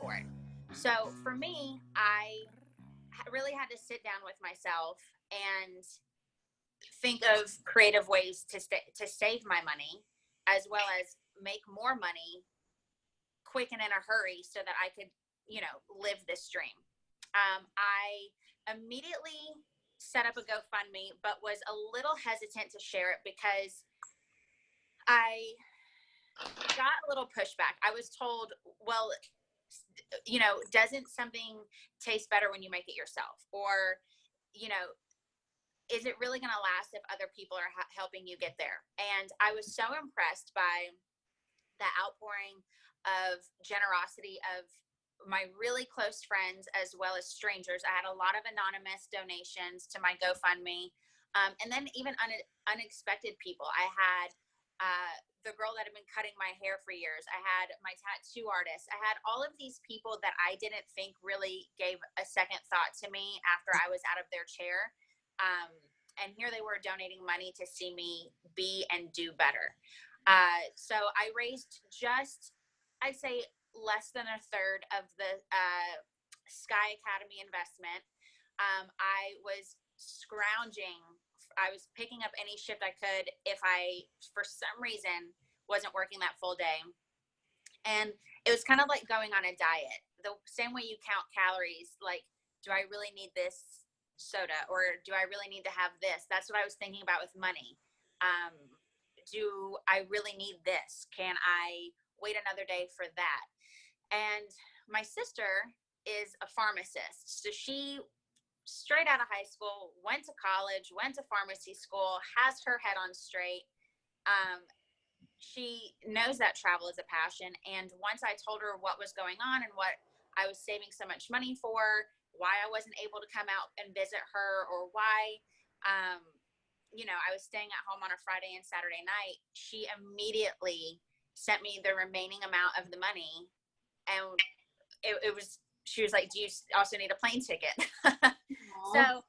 for it. So for me, I really had to sit down with myself and think of creative ways to save my money, as well as make more money quick and in a hurry so that I could, live this dream. I immediately set up a GoFundMe, but was a little hesitant to share it because I got a little pushback. I was told, well, doesn't something taste better when you make it yourself? Or, is it really going to last if other people are helping you get there? And I was so impressed by the outpouring of generosity of my really close friends as well as strangers. I had a lot of anonymous donations to my GoFundMe. And then even unexpected people. I had the girl that had been cutting my hair for years. I had my tattoo artist. I had all of these people that I didn't think really gave a second thought to me after I was out of their chair. And here they were donating money to see me be and do better. So I raised just, I'd say, less than a third of the SKYacademy investment. I was scrounging. I was picking up any shift I could if I, for some reason, wasn't working that full day. And it was kind of like going on a diet. The same way you count calories, like, do I really need this soda, or do I really need to have this? That's what I was thinking about with money. Do I really need this? Can I wait another day for that? And my sister is a pharmacist. So she, straight out of high school, went to college, went to pharmacy school, has her head on straight. She knows that travel is a passion. And once I told her what was going on and what I was saving so much money for, why I wasn't able to come out and visit her, or why, I was staying at home on a Friday and Saturday night, she immediately sent me the remaining amount of the money. And she was like, do you also need a plane ticket? So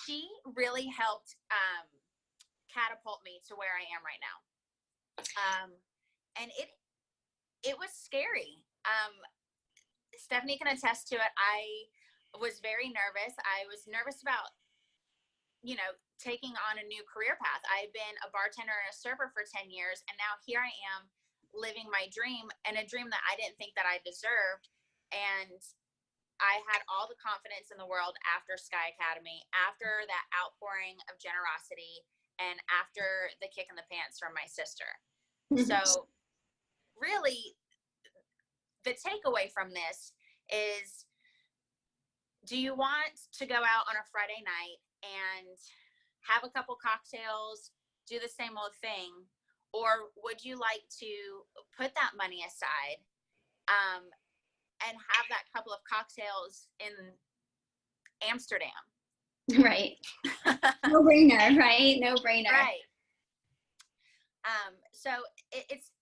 she really helped catapult me to where I am right now. And it was scary. Stephanie can attest to it. I was very nervous. I was nervous about, taking on a new career path. I've been a bartender and a server for 10 years. And now here I am living my dream, and a dream that I didn't think that I deserved. And I had all the confidence in the world after SKYacademy, after that outpouring of generosity, and after the kick in the pants from my sister. So really, the takeaway from this is, do you want to go out on a Friday night and have a couple cocktails, do the same old thing? Or would you like to put that money aside and have that couple of cocktails in Amsterdam? Right. No brainer, right? No brainer. Right. So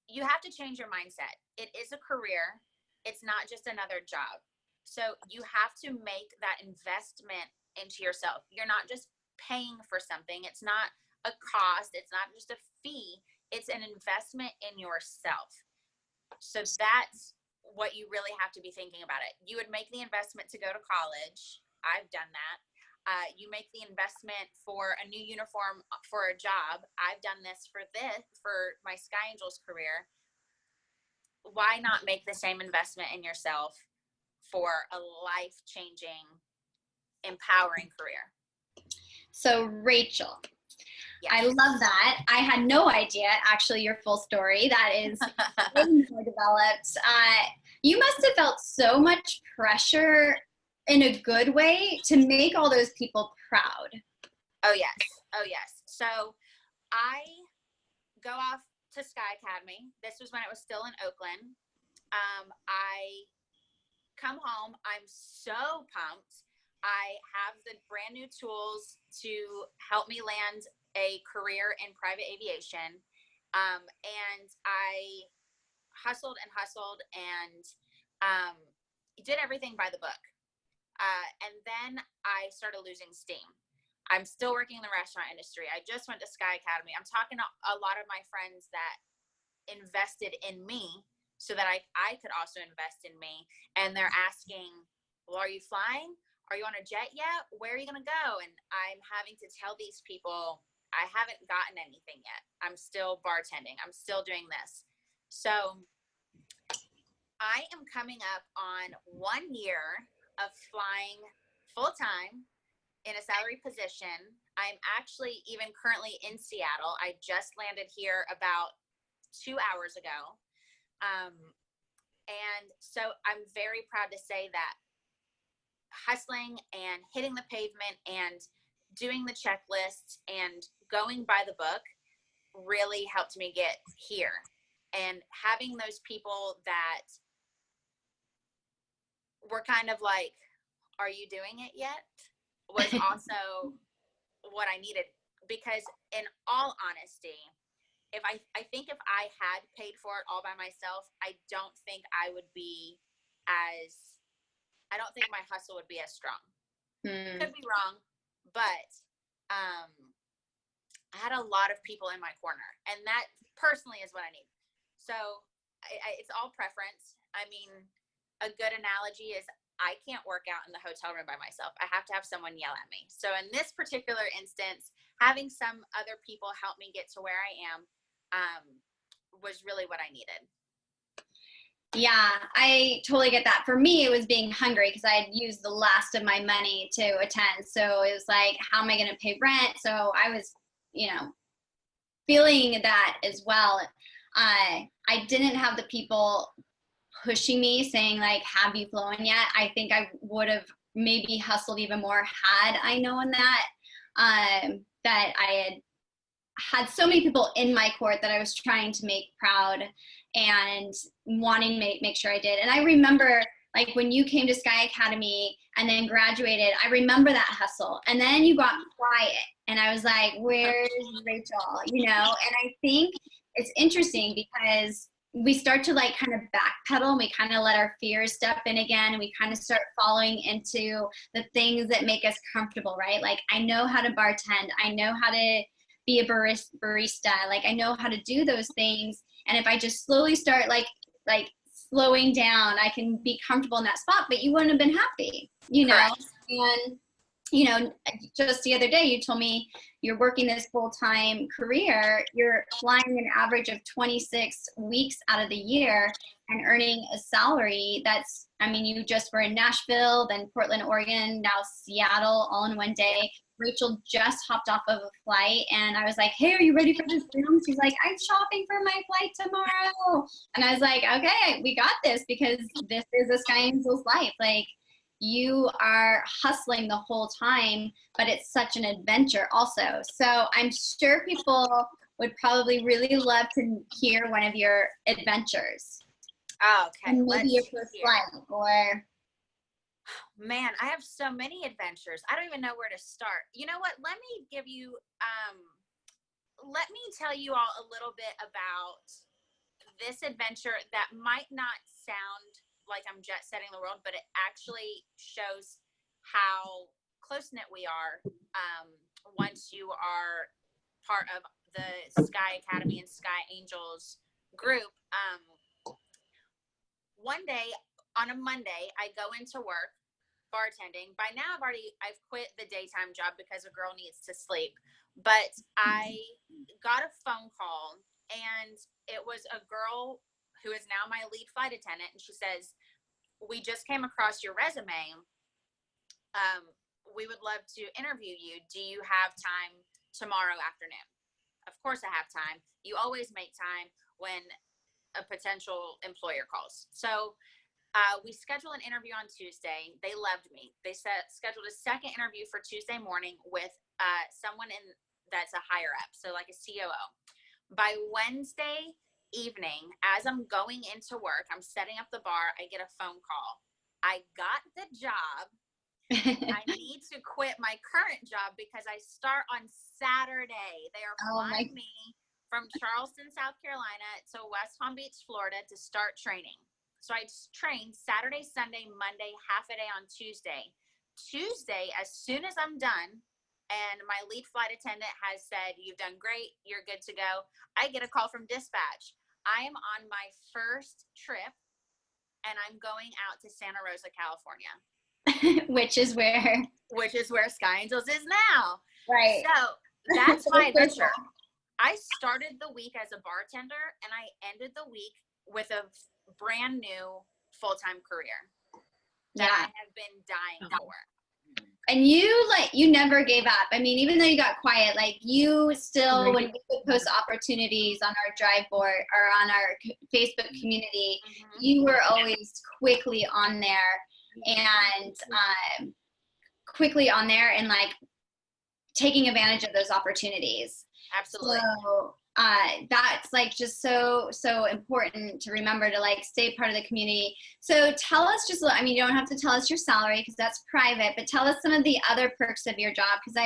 you have to change your mindset. It is a career. It's not just another job. So you have to make that investment into yourself. You're not just paying for something. It's not a cost. It's not just a fee. It's an investment in yourself. So that's what you really have to be thinking about it. You would make the investment to go to college. I've done that. You make the investment for a new uniform for a job. I've done this for my SkyAngels career. Why not make the same investment in yourself for a life-changing, empowering career? So Rachel, yes. I love that. I had no idea, actually, your full story. That is way more developed. You must have felt so much pressure in a good way to make all those people proud. Oh, yes. Oh, yes. So I go off to SKYacademy. This was when it was still in Oakland. I come home. I'm so pumped. I have the brand new tools to help me land a career in private aviation. And I hustled and did everything by the book. And then I started losing steam. I'm still working in the restaurant industry. I just went to SkyAcademy. I'm talking to a lot of my friends that invested in me so that I could also invest in me. And they're asking, well, are you flying? Are you on a jet yet? Where are you going to go? And I'm having to tell these people, I haven't gotten anything yet. I'm still bartending. I'm still doing this. So I am coming up on 1 year of flying full time in a salary position. I'm actually even currently in Seattle. I just landed here about 2 hours ago. And so I'm very proud to say that hustling and hitting the pavement and doing the checklists and going by the book really helped me get here. And having those people that were kind of like, are you doing it yet? Was also what I needed, because in all honesty, I think if I had paid for it all by myself, I don't think I don't think my hustle would be as strong. Could be wrong, but I had a lot of people in my corner, and that personally is what I need. So it's all preference. I mean, a good analogy is I can't work out in the hotel room by myself. I have to have someone yell at me. So in this particular instance, having some other people help me get to where I am was really what I needed. Yeah, I totally get that. For me, it was being hungry because I had used the last of my money to attend. So it was like, how am I going to pay rent? So I was, feeling that as well. I didn't have the people pushing me saying like, have you flown yet? I think I would have maybe hustled even more had I known that, that I had so many people in my court that I was trying to make proud and wanting to make sure I did. And I remember like when you came to SKYacademy and then graduated, I remember that hustle. And then you got quiet and I was like, where's Rachel? And I think it's interesting because we start to like kind of backpedal and we kind of let our fears step in again. And we kind of start falling into the things that make us comfortable, right? Like I know how to bartend. I know how to be a barista. Like I know how to do those things. And if I just slowly start like slowing down, I can be comfortable in that spot, but you wouldn't have been happy, Correct. And, just the other day, you told me you're working this full-time career, you're flying an average of 26 weeks out of the year and earning a salary that's, you just were in Nashville, then Portland, Oregon, now Seattle, all in one day. Rachel just hopped off of a flight and I was like, hey, are you ready for this Zoom? She's like, I'm shopping for my flight tomorrow. And I was like, okay, we got this because this is a SkyAngels life. Like you are hustling the whole time, but it's such an adventure also. So I'm sure people would probably really love to hear one of your adventures. Oh, okay. And maybe your first flight or... Man, I have so many adventures. I don't even know where to start. You know what? Let me tell you all a little bit about this adventure that might not sound like I'm jet setting the world, but it actually shows how close-knit we are once you are part of the SKYacademy and SkyAngels group. One day, on a Monday, I go into work bartending. By now I've quit the daytime job because a girl needs to sleep, but I got a phone call and it was a girl who is now my lead flight attendant, and she says, we just came across your resume. We would love to interview you. Do you have time tomorrow afternoon? Of course I have time. You always make time when a potential employer calls. So we scheduled an interview on Tuesday. They loved me. They scheduled a second interview for Tuesday morning with someone that's a higher up, so like a COO. By Wednesday evening, as I'm going into work, I'm setting up the bar, I get a phone call. I got the job. I need to quit my current job because I start on Saturday. They are flying me from Charleston, South Carolina to West Palm Beach, Florida to start training. So I trained Saturday, Sunday, Monday, half a day on Tuesday. Tuesday, as soon as I'm done, and my lead flight attendant has said, you've done great, you're good to go, I get a call from dispatch. I am on my first trip, and I'm going out to Santa Rosa, California. Which is where SkyAngels is now. Right. So that's my adventure. I started the week as a bartender, and I ended the week with a brand new full-time career that I have been dying for. And you never gave up. I mean, even though you got quiet, like you still, when we would post opportunities on our drive board or on our Facebook community, you were always quickly on there and like taking advantage of those opportunities. Absolutely. So that's like just so important to remember to like stay part of the community. So tell us just, I mean, you don't have to tell us your salary because that's private, but tell us some of the other perks of your job. Because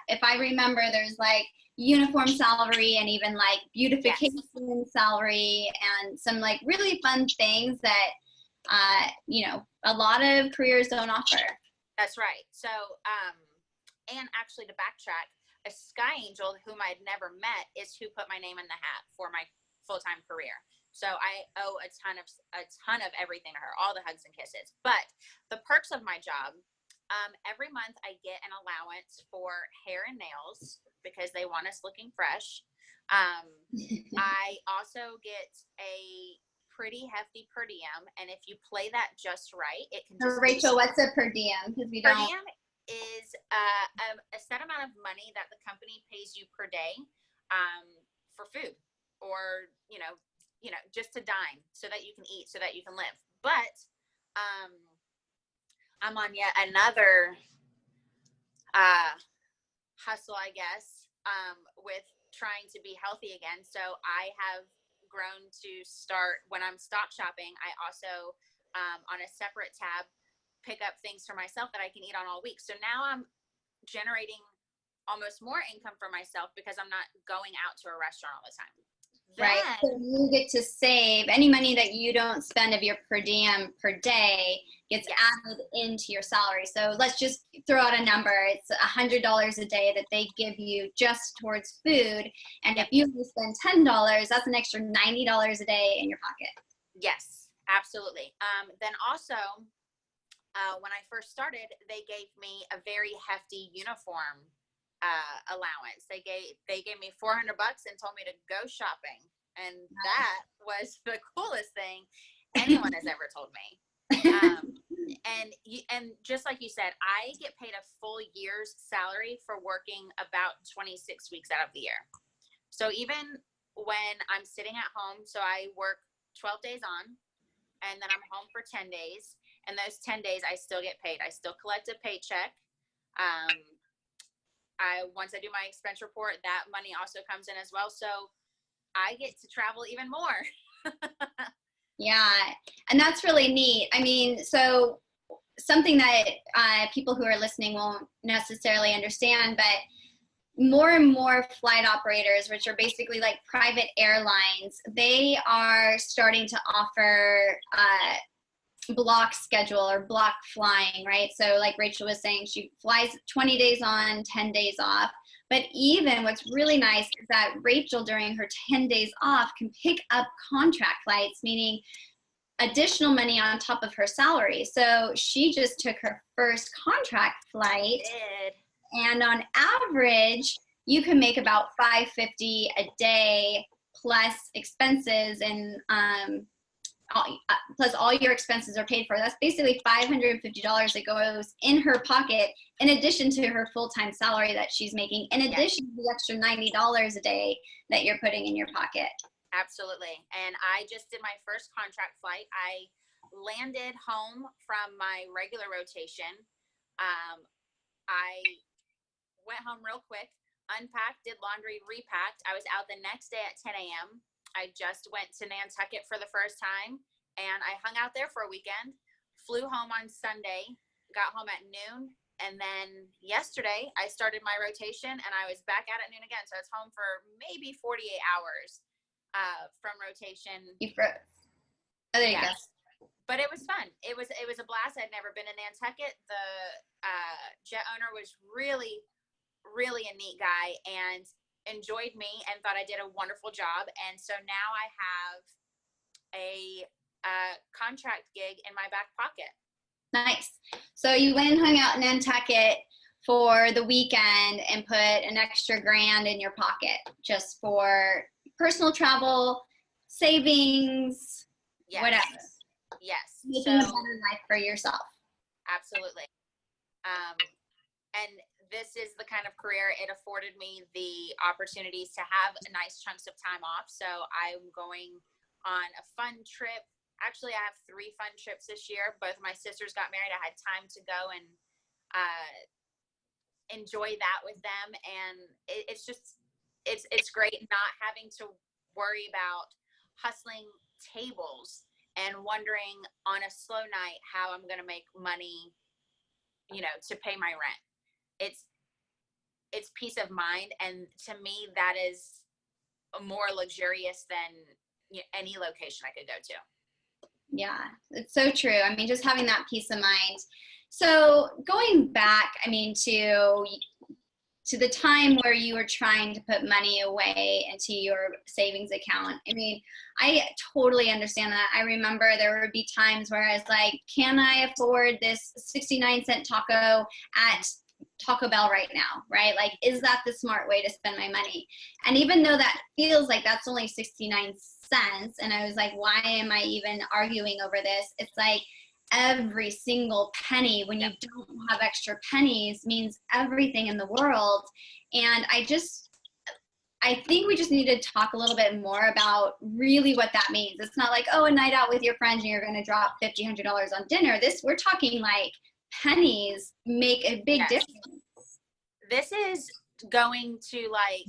if I remember, there's like uniform salary and even like beautification salary and some like really fun things that a lot of careers don't offer. That's right. So and actually to backtrack, a Sky Angel whom I'd never met is who put my name in the hat for my full-time career. So I owe a ton of everything to her, all the hugs and kisses. But the perks of my job, every month I get an allowance for hair and nails because they want us looking fresh. I also get a pretty hefty per diem, and if you play that just right, it can just Rachel, what's a per diem? Because we don't. Per diem is a set amount of money that the company pays you per day for food, or just to dine so that you can eat, so that you can live. But I'm on yet another hustle, I guess, with trying to be healthy again. So I have grown to start, when I'm stock shopping, I also on a separate tab pick up things for myself that I can eat on all week. So now I'm generating almost more income for myself because I'm not going out to a restaurant all the time. Right. So you get to save any money that you don't spend of your per diem per day gets added into your salary. So let's just throw out a number. It's $100 a day that they give you just towards food. And if you spend $10, that's an extra $90 a day in your pocket. Yes, absolutely. Then also, when I first started, they gave me a very hefty uniform allowance. They gave me $400 and told me to go shopping, and that was the coolest thing anyone has ever told me. And just like you said, I get paid a full year's salary for working about 26 weeks out of the year. So even when I'm sitting at home, so I work 12 days on, and then I'm home for 10 days. And those 10 days, I still get paid. I still collect a paycheck. Once I do my expense report, that money also comes in as well. So I get to travel even more. Yeah, and that's really neat. I mean, so something that people who are listening won't necessarily understand, but more and more flight operators, which are basically like private airlines, they are starting to offer block schedule or block flying, right? So like Rachel was saying, she flies 20 days on, 10 days off. But even what's really nice is that Rachel, during her 10 days off, can pick up contract flights, meaning additional money on top of her salary. So she just took her first contract flight. And on average, you can make about $550 a day plus expenses, and plus all your expenses are paid for. That's basically $550 that goes in her pocket in addition to her full-time salary that she's making, in addition to the extra $90 a day that you're putting in your pocket. Absolutely. And I just did my first contract flight. I landed home from my regular rotation. I went home real quick, unpacked, did laundry, repacked. I was out the next day at 10 a.m. I just went to Nantucket for the first time, and I hung out there for a weekend, flew home on Sunday, got home at noon, and then yesterday I started my rotation, and I was back out at noon again. So I was home for maybe 48 hours from rotation. You froze. Oh, there you go. But it was fun. It was a blast. I'd never been in Nantucket. The jet owner was really, really a neat guy, and enjoyed me and thought I did a wonderful job. And so now I have a contract gig in my back pocket. Nice. So you went and hung out in Nantucket for the weekend and put an extra $1,000 in your pocket just for personal travel, savings, Yes. whatever. Yes. Making a better life for yourself. Absolutely. And this is the kind of career it afforded me the opportunities to have nice chunks of time off. So I'm going on a fun trip. Actually, I have 3 fun trips this year. Both of my sisters got married. I had time to go and enjoy that with them. And it's great not having to worry about hustling tables and wondering on a slow night how I'm going to make money, to pay my rent. It's peace of mind. And to me, that is more luxurious than any location I could go to. Yeah, it's so true. I mean, just having that peace of mind. So going back, I mean, to the time where you were trying to put money away into your savings account. I mean, I totally understand that. I remember there would be times where I was like, can I afford this 69-cent taco at Taco Bell right now, right? Like, is that the smart way to spend my money? And even though that feels like that's only 69 cents, and I was like, why am I even arguing over this? It's like every single penny, when you don't have extra pennies, means everything in the world. And I think we just need to talk a little bit more about really what that means. It's not like, oh, a night out with your friends and you're going to drop $50, $100 on dinner. We're talking like pennies make a big difference. This is going to like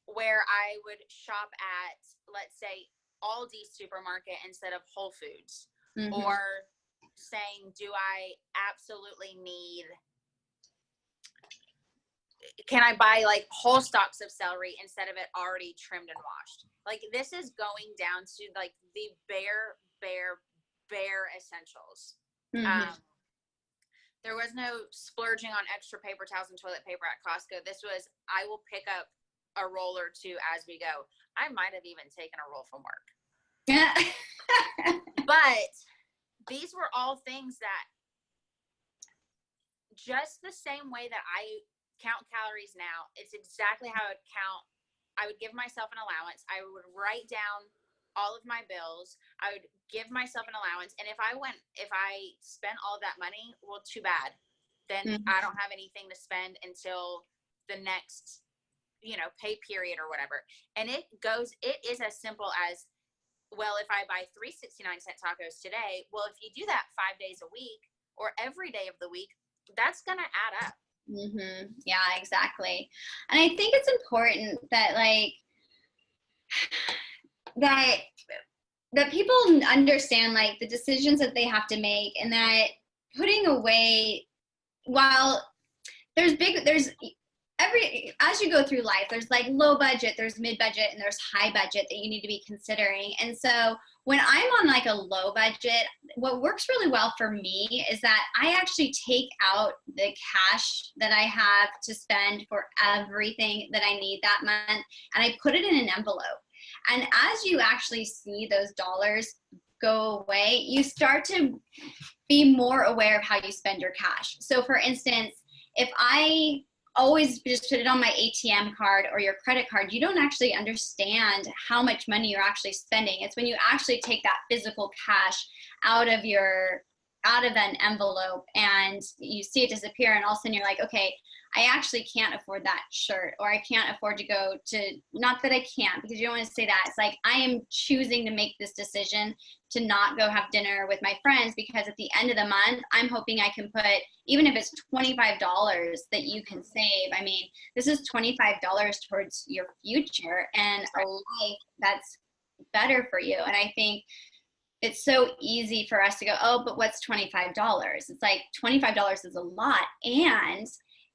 where I would shop at, let's say, Aldi supermarket instead of Whole Foods. Mm-hmm. Or saying, do I absolutely can I buy like whole stalks of celery instead of it already trimmed and washed? Like, this is going down to like the bare essentials. Mm-hmm. There was no splurging on extra paper towels and toilet paper at Costco. This was, I will pick up a roll or 2 as we go. I might have even taken a roll from work. Yeah. But these were all things that, just the same way that I count calories now, it's exactly how I would give myself an allowance. I would write down all of my bills. I would give myself an allowance. And if I spent all of that money, well, too bad. Then I don't have anything to spend until the next, pay period or whatever. And it is as simple as, well, if I buy 3 69-cent tacos today, well, if you do that 5 days a week or every day of the week, that's going to add up. Mm-hmm. Yeah, exactly. And I think it's important that that people understand like the decisions that they have to make, and that putting away, while as you go through life, there's like low budget, there's mid budget, and there's high budget that you need to be considering. And so when I'm on like a low budget, what works really well for me is that I actually take out the cash that I have to spend for everything that I need that month, and I put it in an envelope. And as you actually see those dollars go away, you start to be more aware of how you spend your cash. So for instance, if I always just put it on my ATM card or your credit card, you don't actually understand how much money you're actually spending. It's when you actually take that physical cash out of an envelope and you see it disappear, and all of a sudden you're like, okay, I actually can't afford that shirt, or I can't afford to go to, not that I can't, because you don't want to say that. It's like, I am choosing to make this decision to not go have dinner with my friends, because at the end of the month, I'm hoping I can put, even if it's $25 that you can save. I mean, this is $25 towards your future and a life that's better for you. And I think it's so easy for us to go, oh, but what's $25? It's like $25 is a lot. And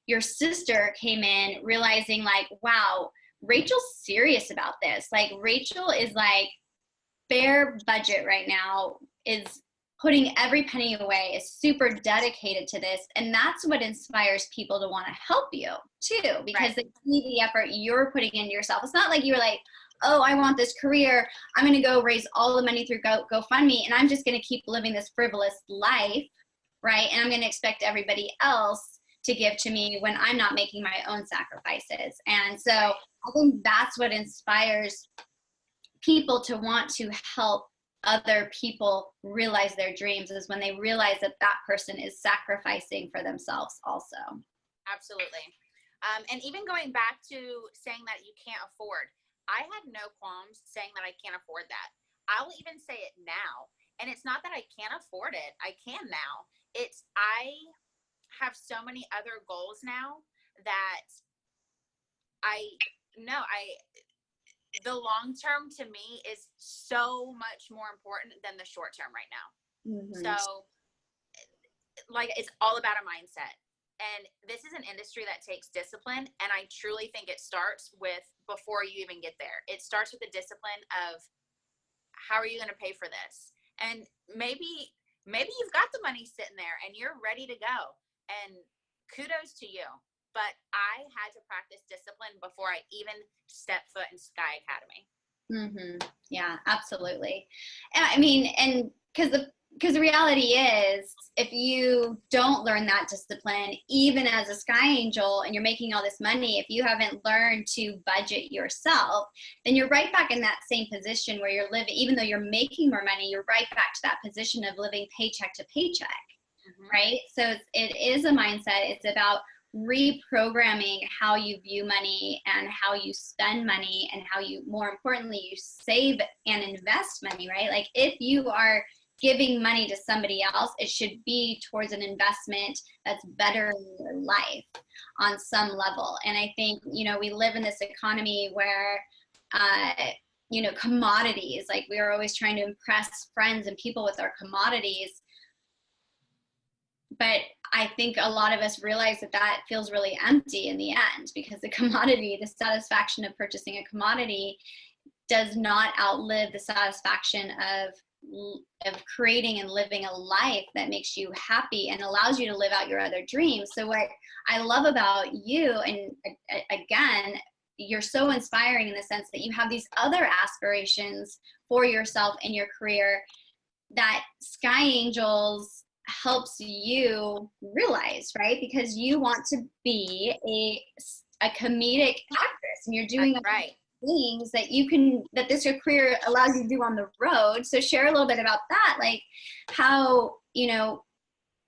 your sister came in realizing like, wow, Rachel's serious about this. Like, Rachel is like, bare budget right now is putting every penny away, is super dedicated to this. And that's what inspires people to want to help you too, because they see the effort you're putting into yourself. It's not like you're like, oh, I want this career, I'm going to go raise all the money through GoFundMe, and I'm just going to keep living this frivolous life, right? And I'm going to expect everybody else to give to me when I'm not making my own sacrifices. And so I think that's what inspires people to want to help other people realize their dreams, is when they realize that that person is sacrificing for themselves also. Absolutely. And even going back to saying that you can't afford, I had no qualms saying that I can't afford that. I will even say it now. And it's not that I can't afford it. I can now. It's, I have so many other goals now that the long term to me is so much more important than the short term right now. Mm-hmm. So like, it's all about a mindset. And this is an industry that takes discipline. And I truly think it starts with, before you even get there, it starts with the discipline of, how are you going to pay for this? And maybe you've got the money sitting there and you're ready to go, and kudos to you. But I had to practice discipline before I even stepped foot in SKYacademy. Mm-hmm. Yeah, absolutely. And I mean, and because the reality is, if you don't learn that discipline, even as a Sky Angel, and you're making all this money, if you haven't learned to budget yourself, then you're right back in that same position where you're living, even though you're making more money, you're right back to that position of living paycheck to paycheck, mm-hmm. right? So it is a mindset. It's about reprogramming how you view money and how you spend money, and how you, more importantly, you save and invest money, right? Like, if you are giving money to somebody else, it should be towards an investment that's better in your life on some level. And I think, you know, we live in this economy where, you know, commodities, like, we are always trying to impress friends and people with our commodities. But I think a lot of us realize that that feels really empty in the end, because the commodity, the satisfaction of purchasing a commodity, does not outlive the satisfaction of creating and living a life that makes you happy and allows you to live out your other dreams. So what I love about you, and again, you're so inspiring in the sense that you have these other aspirations for yourself in your career that Sky Angels helps you realize, right? Because you want to be a comedic actress, and you're doing right things that you can, that this your career allows you to do on the road. So share a little bit about that, like how, you know,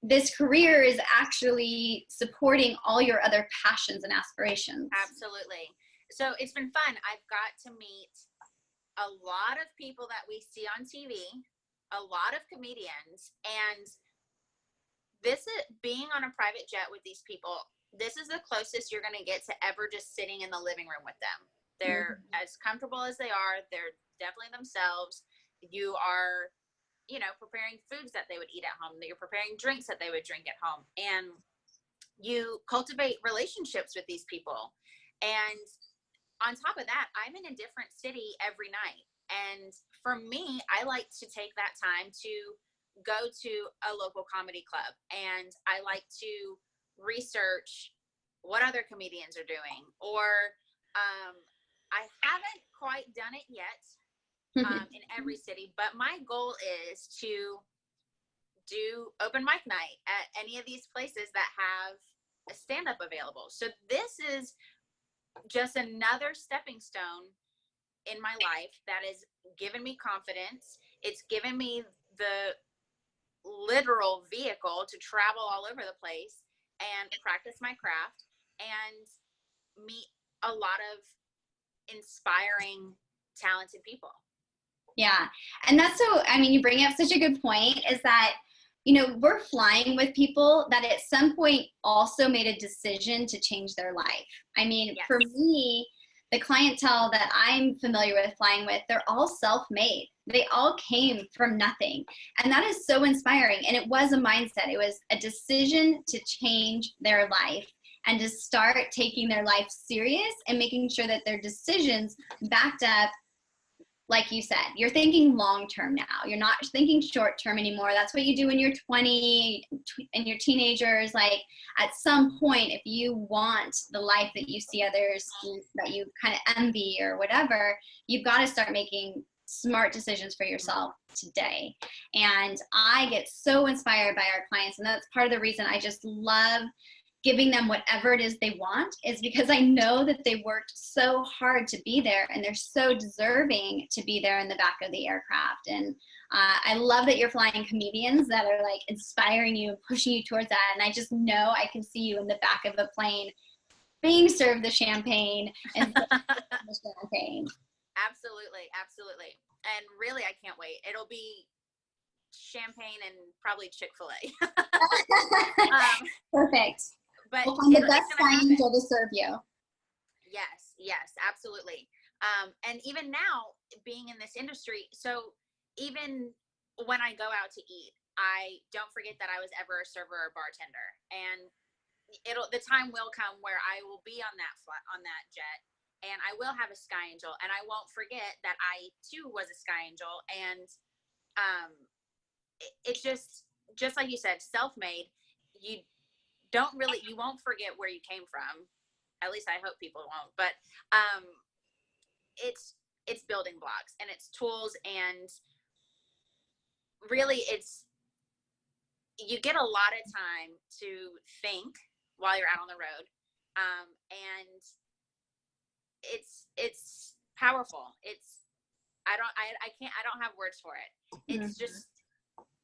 this career is actually supporting all your other passions and aspirations. Absolutely. So it's been fun. I've got to meet a lot of people that we see on TV, a lot of comedians, and this is, being on a private jet with these people, this is the closest you're going to get to ever just sitting in the living room with them. They're as comfortable as they are. They're definitely themselves. You are, you know, preparing foods that they would eat at home. You're preparing drinks that they would drink at home. And you cultivate relationships with these people. And on top of that, I'm in a different city every night. And for me, I like to take that time to go to a local comedy club. And I like to research what other comedians are doing. Or I haven't quite done it yet in every city, but my goal is to do open mic night at any of these places that have a stand-up available. So this is just another stepping stone in my life that has given me confidence. It's given me the literal vehicle to travel all over the place and practice my craft and meet a lot of inspiring, talented people. Yeah. And that's so, I mean, you bring up such a good point, is that, you know, we're flying with people that at some point also made a decision to change their life. I mean, yes. For me, the clientele that I'm familiar with flying with, they're all self-made. They all came from nothing. And that is so inspiring. And it was a mindset. It was a decision to change their life and to start taking their life serious and making sure that their decisions backed up like you said, you're thinking long term now. You're not thinking short term anymore. That's what you do when you're 20 and you're teenagers. Like at some point, if you want the life that you see others that you kind of envy or whatever, you've got to start making smart decisions for yourself today. And I get so inspired by our clients, and that's part of the reason I just love giving them whatever it is they want, is because I know that they worked so hard to be there, and they're so deserving to be there in the back of the aircraft. And I love that you're flying comedians that are like inspiring you and pushing you towards that. And I just know I can see you in the back of a plane being served the champagne and the champagne. Absolutely. Absolutely. And really, I can't wait. It'll be champagne and probably Chick-fil-A. Perfect. But we'll find the best SkyAngel to serve you. Yes, yes, absolutely. And even now, being in this industry, so even when I go out to eat, I don't forget that I was ever a server or bartender. And the time will come where I will be on that jet, and I will have a SkyAngel, and I won't forget that I too was a SkyAngel. And it's just like you said, self-made. You won't forget where you came from. At least I hope people won't. But it's building blocks, and it's tools, and really you get a lot of time to think while you're out on the road. And it's powerful. I don't have words for it. It's just,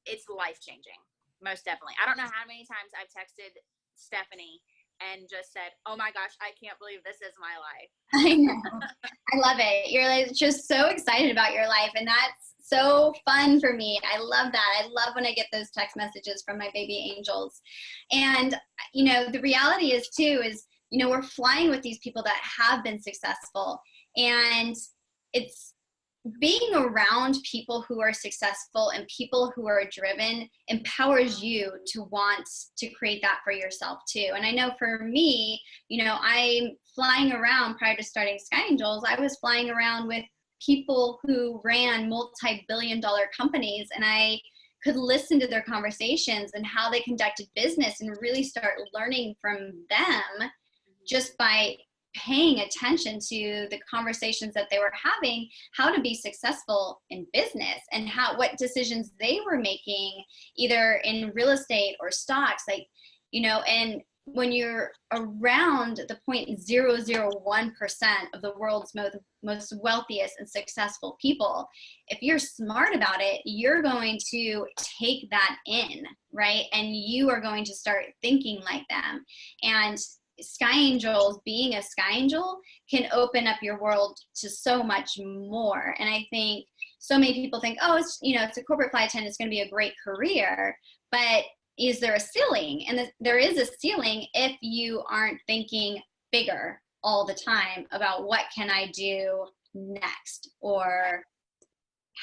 it's life-changing. Most definitely. I don't know how many times I've texted Stephanie and just said, "Oh my gosh, I can't believe this is my life." I know. I love it. You're like just so excited about your life, and that's so fun for me. I love that. I love when I get those text messages from my baby angels. And you know, the reality is too is, you know, we're flying with these people that have been successful, and it's being around people who are successful and people who are driven empowers you to want to create that for yourself too. And I know for me, you know, I'm flying around prior to starting SkyAngels. I was flying around with people who ran multi-billion-dollar companies, and I could listen to their conversations and how they conducted business and really start learning from them just by paying attention to the conversations that they were having, how to be successful in business, and what decisions they were making either in real estate or stocks, like, you know. And when you're around the 0.001% of the world's most wealthiest and successful people, if you're smart about it, you're going to take that in, right? And you are going to start thinking like them. And SkyAngels, being a SkyAngel, can open up your world to so much more. And I think so many people think, oh, it's, you know, it's a corporate flight attendant, it's going to be a great career, but is there a ceiling? And there is a ceiling if you aren't thinking bigger all the time about what can I do next, or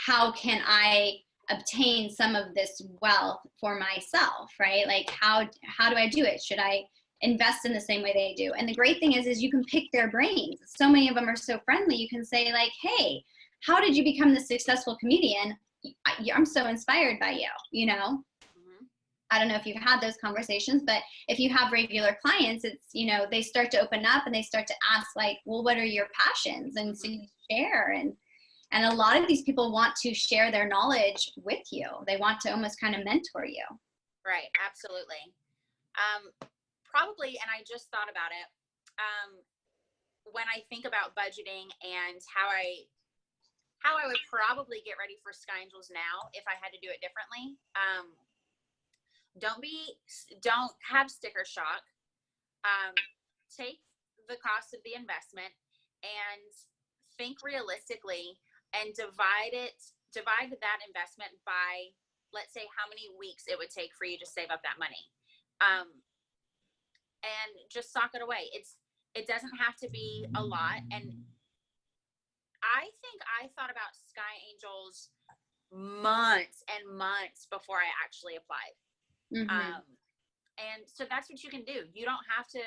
how can I obtain some of this wealth for myself, right? Like how do I do it? Should I invest in the same way they do? And the great thing is you can pick their brains. So many of them are so friendly. You can say like, hey, how did you become this successful comedian? I'm so inspired by you, you know? I don't know if you've had those conversations, but if you have regular clients, it's, you know, they start to open up and they start to ask like, well, what are your passions? And so you share, and a lot of these people want to share their knowledge with you. They want to almost kind of mentor you. Right. Absolutely. Probably. And I just thought about it. When I think about budgeting and how I would probably get ready for SkyAngels now, if I had to do it differently, don't have sticker shock. Take the cost of the investment and think realistically, and divide that investment by, let's say, how many weeks it would take for you to save up that money. And just sock it away. It doesn't have to be a lot. And I think I thought about SkyAngels months and months before I actually applied. And so that's what you can do. You don't have to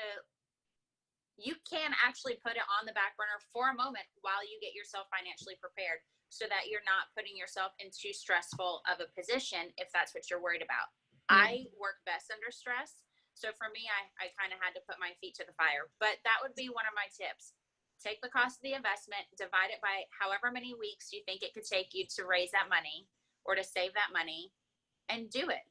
you can actually put it on the back burner for a moment while you get yourself financially prepared, so that you're not putting yourself in too stressful of a position if that's what you're worried about. I work best under stress. So for me, I kind of had to put my feet to the fire. But that would be one of my tips. Take the cost of the investment, divide it by however many weeks you think it could take you to raise that money or to save that money, and do it.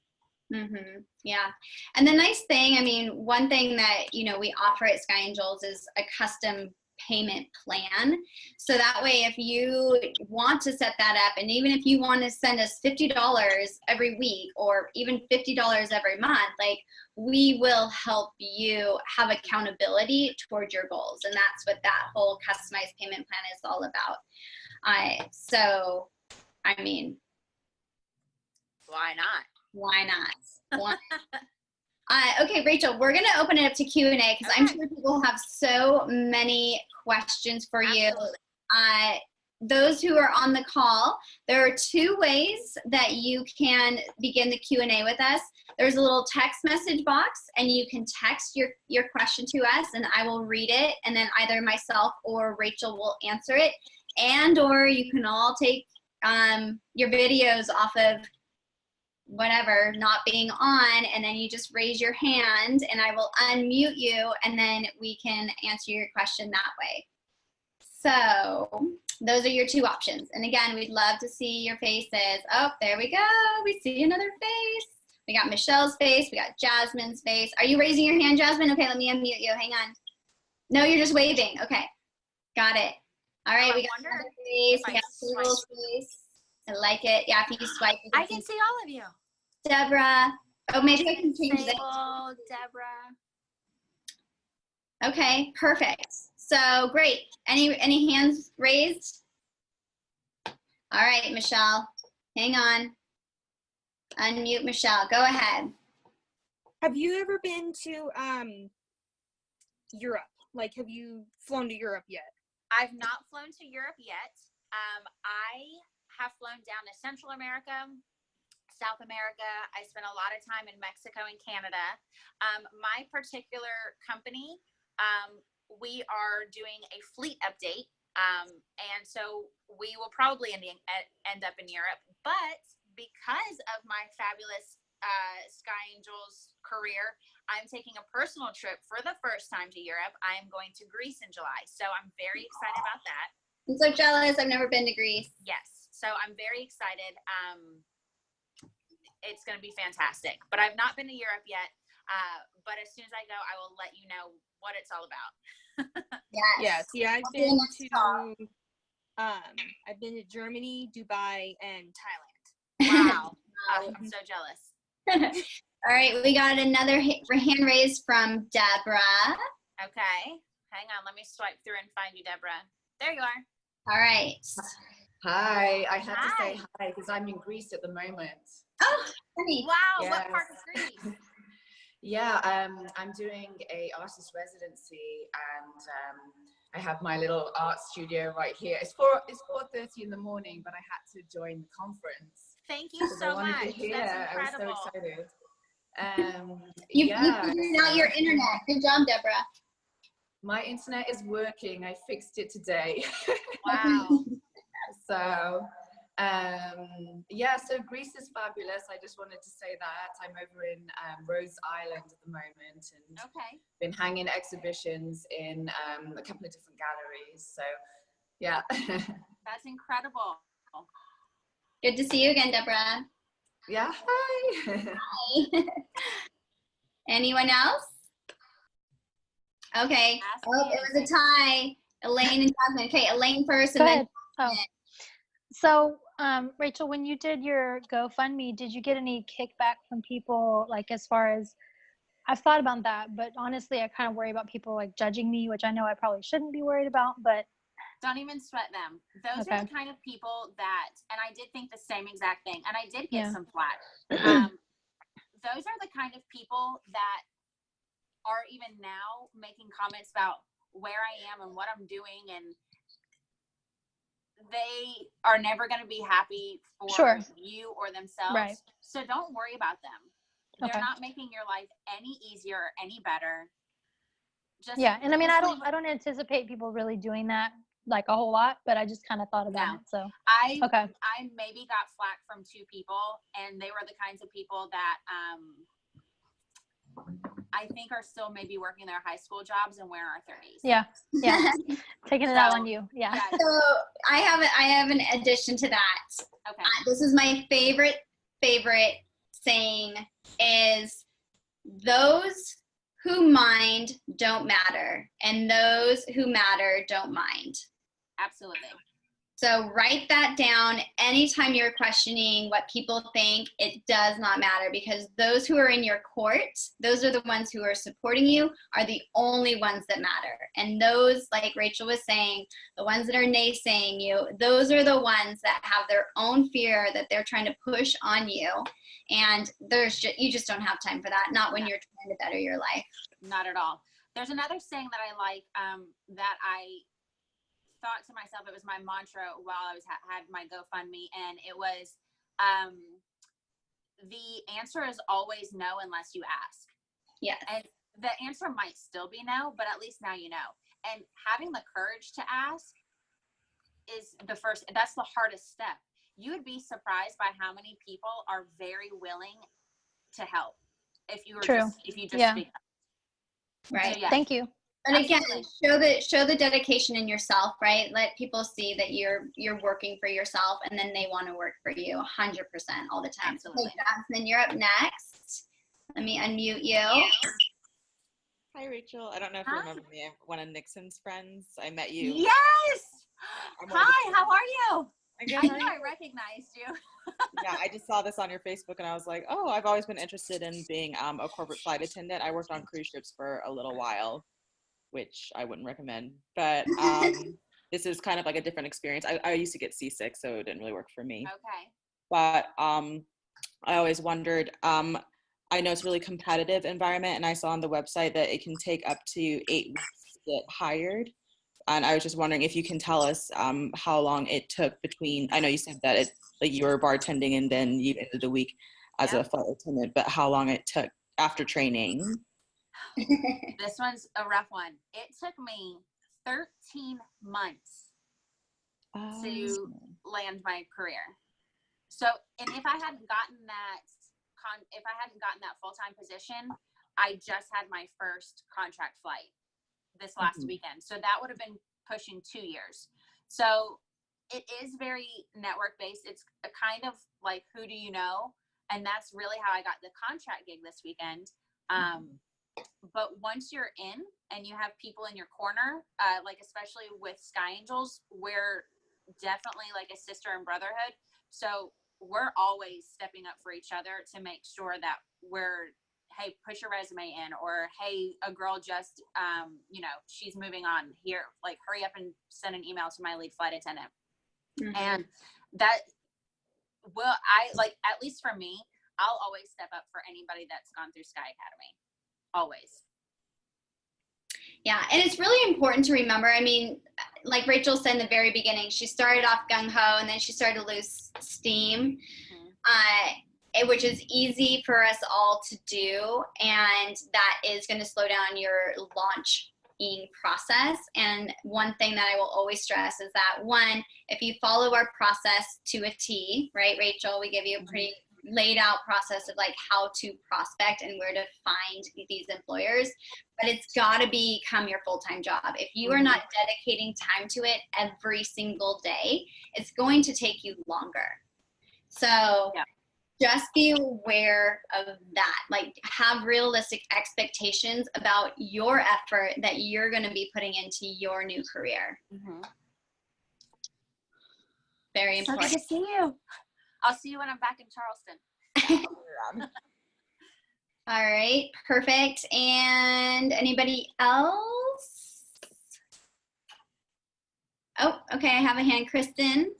Yeah. And the nice thing, I mean, one thing that, you know, we offer at SkyAngels is a custom payment plan. So that way, if you want to set that up, and even if you want to send us $50 every week or even $50 every month, like, we will help you have accountability towards your goals. And that's what that whole customized payment plan is all about. So, I mean, why not? Why not? Okay, Rachel, we're going to open it up to Q&A because I'm sure people have so many questions for you. Those who are on the call, there are 2 ways that you can begin the Q&A with us. There's a little text message box, and you can text your question to us, and I will read it, and then either myself or Rachel will answer it. And or you can all take your videos off of whatever not being on, and then you just raise your hand and I will unmute you, and then we can answer your question that way. So those are your 2 options. And again, we'd love to see your faces. Oh, there we go. We see another face. We got Michelle's face. We got Jasmine's face. Are you raising your hand, Jasmine? Okay, let me unmute you. Hang on. No, you're just waving. Okay, got it. All right, we got another face. We got Sable's face. I like it. Yeah, if you swipe. I can see all of you. Deborah. Oh, maybe I can change that. Deborah. Okay, perfect. So great. Any hands raised? All right, Michelle. Hang on. Unmute Michelle. Go ahead. Have you ever been to Europe? Like, have you flown to Europe yet? I've not flown to Europe yet. I have flown down to Central America, South America. I spent a lot of time in Mexico and Canada. My particular company, we are doing a fleet update. And so we will probably end up in Europe. But because of my fabulous SkyAngels career, I'm taking a personal trip for the first time to Europe. I'm going to Greece in July. So I'm very excited about that. I'm so jealous. I've never been to Greece. Yes. So I'm very excited. It's going to be fantastic. But I've not been to Europe yet. But as soon as I go, I will let you know what it's all about. Yes. Yeah, I've been to Germany, Dubai, and Thailand. Wow. I'm so jealous. All right, we got another hand raised from Deborah. Okay. Hang on. Let me swipe through and find you, Deborah. There you are. All right. Hi. I had to say hi because I'm in Greece at the moment. Oh, funny. Wow. Yes. What part of Greece? Yeah, I'm doing a artist residency, and I have my little art studio right here. It's 4:30 in the morning, but I had to join the conference. Thank you so much. That's incredible. I was so excited. You figured out your internet. Good job, Deborah. My internet is working. I fixed it today. Wow. So so Greece is fabulous. I just wanted to say that. I'm over in Rose Island at the moment, and been hanging exhibitions in a couple of different galleries. So yeah. That's incredible. Good to see you again, Deborah. Yeah, hi. Hi. Anyone else? Okay. Oh, it was a tie. Elaine and Jasmine. Okay, Elaine first, and then. So, Rachel, when you did your GoFundMe, did you get any kickback from people, like, as far as, I've thought about that, but honestly, I kind of worry about people, like, judging me, which I know I probably shouldn't be worried about, but. Don't even sweat them. Those are the kind of people that, and I did think the same exact thing, and I did get some flack. Those are the kind of people that are even now making comments about where I am and what I'm doing, and they are never going to be happy for you or themselves. Right. So don't worry about them. They're not making your life any easier or any better. Just Yeah, and I mean, honestly, I don't anticipate people really doing that like a whole lot, but I just kind of thought about No. it. So I okay, maybe got flack from 2 people, and they were the kinds of people that I think are still maybe working their high school jobs and we're in our 30s. yeah, taking it out on you. Yeah. Yeah. So I have an addition to that. Okay. This is my favorite saying is those who mind don't matter, and those who matter don't mind. Absolutely. So write that down. Anytime you're questioning what people think, it does not matter, because those who are in your court, those are the ones who are supporting you, are the only ones that matter. And those, like Rachel was saying, the ones that are naysaying you, those are the ones that have their own fear that they're trying to push on you. And you just don't have time for that, not when you're trying to better your life. Not at all. There's another saying that I like that I thought to myself, it was my mantra while I had my GoFundMe, and it was the answer is always no unless you ask. Yes. And the answer might still be no, but at least now you know. And having the courage to ask is that's the hardest step. You would be surprised by how many people are very willing to help if you just speak up. Right. So, yeah. Thank you. And again, Absolutely. show the dedication in yourself, right? Let people see that you're working for yourself, and then they want to work for you 100% all the time. Absolutely. Okay, Jasmine, you're up next. Let me unmute you. Hi, Rachel. I don't know if you remember me. I'm one of Nixon's friends. I met you. Yes. Hi, how are you? I knew I recognized you. Yeah, I just saw this on your Facebook, and I was like, oh, I've always been interested in being a corporate flight attendant. I worked on cruise ships for a little while, which I wouldn't recommend. But this is kind of like a different experience. I used to get seasick, so it didn't really work for me. Okay. But I always wondered, I know it's a really competitive environment, and I saw on the website that it can take up to 8 weeks to get hired. And I was just wondering if you can tell us how long it took between, I know you said that you were bartending and then you ended the week as a flight attendant, but how long it took after training? This one's a rough one. It took me 13 months to land my career. So, and if I hadn't gotten that full-time position, I just had my first contract flight this last weekend. So that would have been pushing 2 years. So it is very network based. It's a kind of like, who do you know? And that's really how I got the contract gig this weekend. But once you're in and you have people in your corner, like especially with SkyAngels, we're definitely like a sister and brotherhood. So we're always stepping up for each other to make sure that we're, hey, push your resume in, or hey, a girl just, she's moving on here, like hurry up and send an email to my lead flight attendant. And that at least for me, I'll always step up for anybody that's gone through SKYacademy. Always. Yeah, and it's really important to remember, I mean, like Rachel said in the very beginning, she started off gung-ho and then she started to lose steam, which is easy for us all to do, and that is going to slow down your launching process. And one thing that I will always stress is that, one, if you follow our process to a T, right, Rachel, we give you a pretty laid out process of like how to prospect and where to find these employers, but it's got to become your full-time job. If you are not dedicating time to it every single day, it's going to take you longer. So just be aware of that. Like, have realistic expectations about your effort that you're going to be putting into your new career. Very important. So good to see you. I'll see you when I'm back in Charleston. All right, perfect. And anybody else? Oh, okay, I have a hand. Kristen,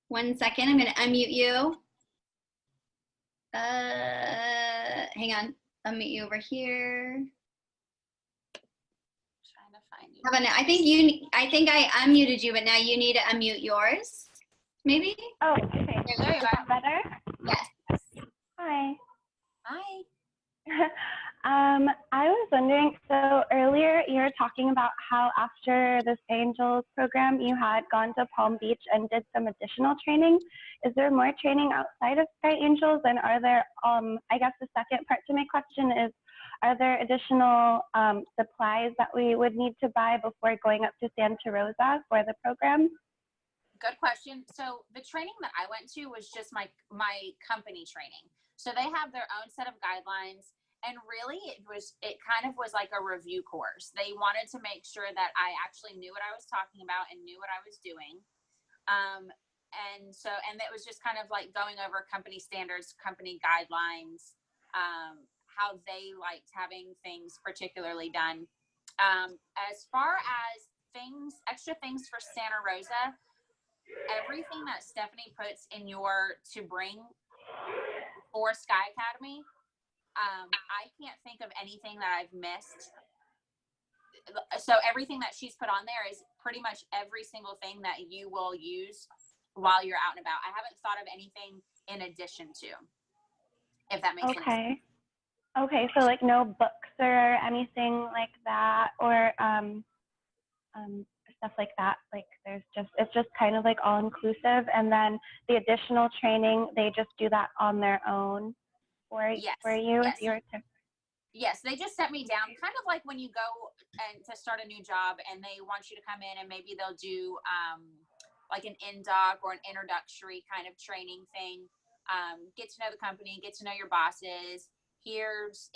1 second. I'm going to unmute you. Hang on. Unmute you over here. Trying to find you. I think I unmuted you, but now you need to unmute yours. Maybe? Oh, okay. There you go. Better? Yes. Hi. Hi. I was wondering, so earlier you were talking about how after the SkyAngels program, you had gone to Palm Beach and did some additional training. Is there more training outside of SkyAngels? And are there, I guess the second part to my question is, are there additional supplies that we would need to buy before going up to Santa Rosa for the program? Good question. So the training that I went to was just my company training. So they have their own set of guidelines. And really, it kind of was like a review course. They wanted to make sure that I actually knew what I was talking about and knew what I was doing. And it was just kind of like going over company standards, company guidelines, how they liked having things particularly done. As far as extra things for Santa Rosa, everything that Stephanie puts in to bring for SKYacademy, I can't think of anything that I've missed. So everything that she's put on there is pretty much every single thing that you will use while you're out and about. I haven't thought of anything in addition to, if that makes sense. Okay, so like no books or anything like that, or stuff like that. Like it's just kind of like all inclusive, and then the additional training, they just do that on their own. For you, Yes, they just set me down, kind of like when you go and to start a new job and they want you to come in and maybe they'll do like an in-doc or an introductory kind of training thing. Get to know the company, get to know your bosses. Here's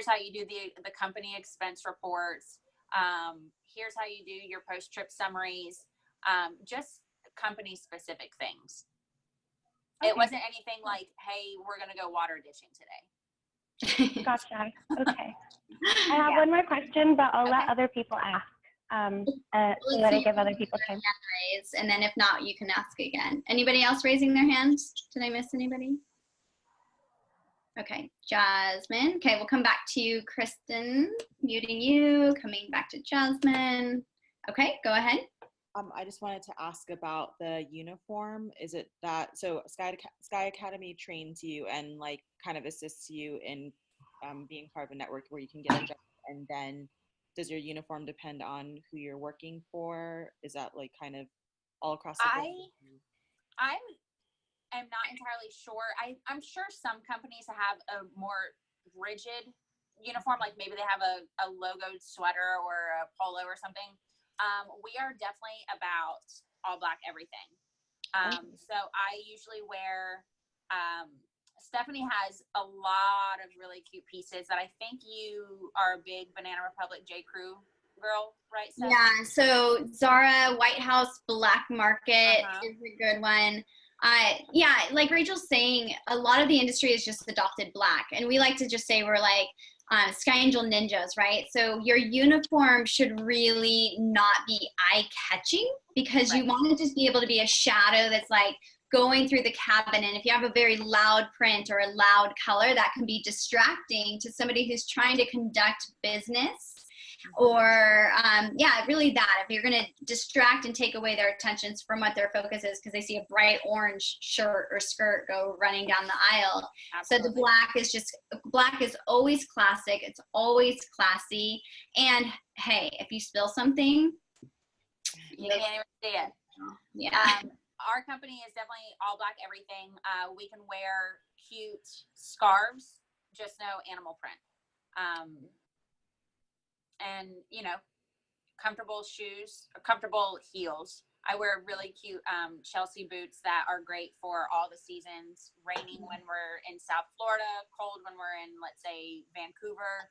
how you do the company expense reports. Here's how you do your post-trip summaries. Just company specific things. Okay. It wasn't anything like, hey, we're going to go water ditching today. Gotcha. Okay. I have one more question, but I'll let other people ask. So that I give other people time. And then if not, you can ask again. Anybody else raising their hands? Did I miss anybody? Okay, Jasmine. Okay, we'll come back to you, Kristen. Muting you, coming back to Jasmine. Okay, go ahead. I just wanted to ask about the uniform. Is it that, so SKYacademy trains you and like kind of assists you in being part of a network where you can get a job, and then does your uniform depend on who you're working for? Is that like kind of all across the board? I am not entirely sure. I'm sure some companies have a more rigid uniform, like maybe they have a logoed sweater or a polo or something. We are definitely about all black everything. So I usually wear, Stephanie has a lot of really cute pieces that I think you are a big Banana Republic J. Crew girl, right, Steph? Yeah, so Zara White House Black Market is a good one. Yeah, like Rachel's saying, a lot of the industry has just adopted black, and we like to just say we're like SkyAngel ninjas, right? So your uniform should really not be eye-catching, because you want to just be able to be a shadow that's like going through the cabin, and if you have a very loud print or a loud color, that can be distracting to somebody who's trying to conduct business. Or yeah, really that if you're going to distract and take away their attentions from what their focus is because they see a bright orange shirt or skirt go running down the aisle. Absolutely. So the black is always classic, it's always classy, and hey, if you spill something, you can't even see it. Yeah. Our company is definitely all black everything. We can wear cute scarves, just no animal print. And, you know, comfortable shoes, comfortable heels. I wear really cute Chelsea boots that are great for all the seasons. Raining when we're in South Florida, cold when we're in, let's say, Vancouver.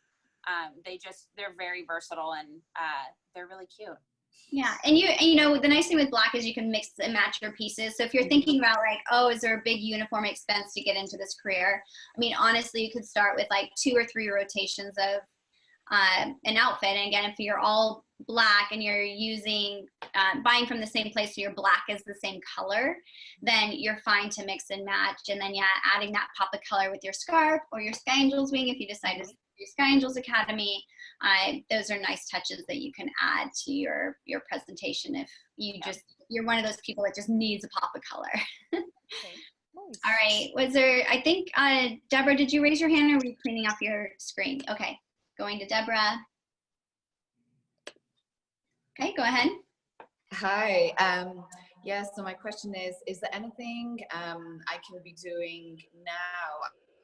They're very versatile, and they're really cute. Yeah, and you know, the nice thing with black is you can mix and match your pieces. So if you're thinking about like, oh, is there a big uniform expense to get into this career? I mean, honestly, you could start with like 2 or 3 rotations of an outfit. And again, if you're all black and you're using buying from the same place so your black is the same color, then you're fine to mix and match. And then adding that pop of color with your scarf or your SkyAngels wing if you decide to do SkyAngels Academy. Those are nice touches that you can add to your presentation if you're one of those people that just needs a pop of color. Okay. Nice. All right. Was there, I think, Deborah, did you raise your hand or were you cleaning off your screen? Okay. Going to Deborah. Okay, go ahead. Hi. Yes, so my question is there anything I can be doing now?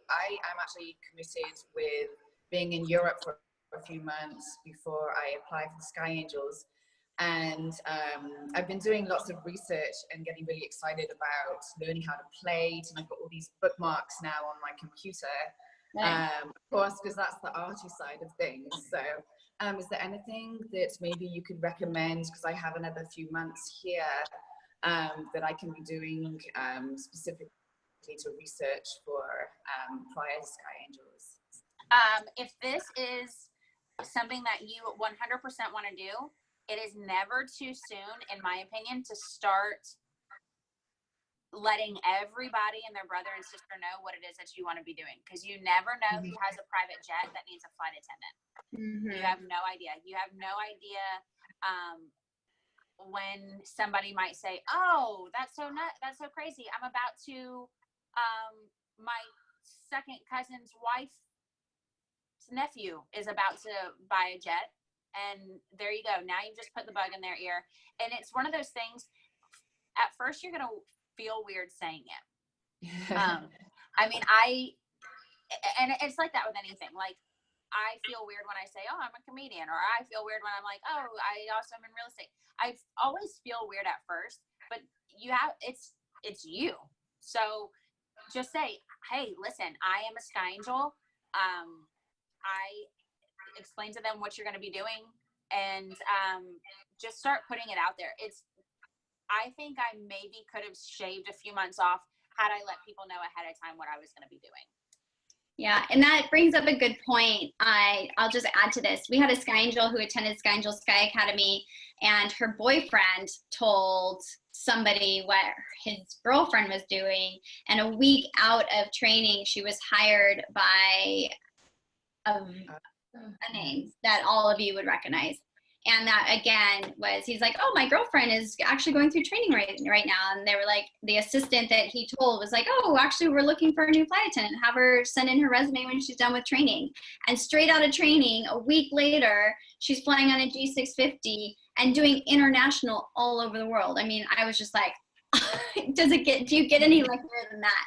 I am actually committed with being in Europe for a few months before I apply for the SkyAngels. And I've been doing lots of research and getting really excited about learning how to plate. And I've got all these bookmarks now on my computer, of course, because that's the arty side of things. So is there anything that maybe you could recommend, because I have another few months here, that I can be doing specifically to research for prior to SkyAngels? If this is something that you 100% want to do, it is never too soon, in my opinion, to start letting everybody and their brother and sister know what it is that you want to be doing, because you never know who has a private jet that needs a flight attendant. You have no idea. You have no idea when somebody might say, "Oh, that's so that's so crazy. I'm about to my second cousin's wife's nephew is about to buy a jet." And there you go. Now you just put the bug in their ear. And it's one of those things, at first you're going to feel weird saying it. I mean, and it's like that with anything. Like, I feel weird when I say, "Oh, I'm a comedian," or I feel weird when I'm like, "Oh, I also am in real estate." I always feel weird at first, but it's you. So just say, "Hey, listen, I am a SkyAngel. I explain to them what you're going to be doing, and just start putting it out there." I think I maybe could have shaved a few months off had I let people know ahead of time what I was going to be doing. Yeah, and that brings up a good point. I'll just add to this. We had a SkyAngel who attended SkyAngels SkyAcademy, and her boyfriend told somebody what his girlfriend was doing, and a week out of training, she was hired by a name that all of you would recognize. And that, again, he's like, "Oh, my girlfriend is actually going through training right now." And they were like, the assistant that he told was like, "Oh, actually, we're looking for a new flight attendant. Have her send in her resume when she's done with training." And straight out of training, a week later, she's flying on a G650 and doing international all over the world. I mean, I was just like, do you get any luckier than that?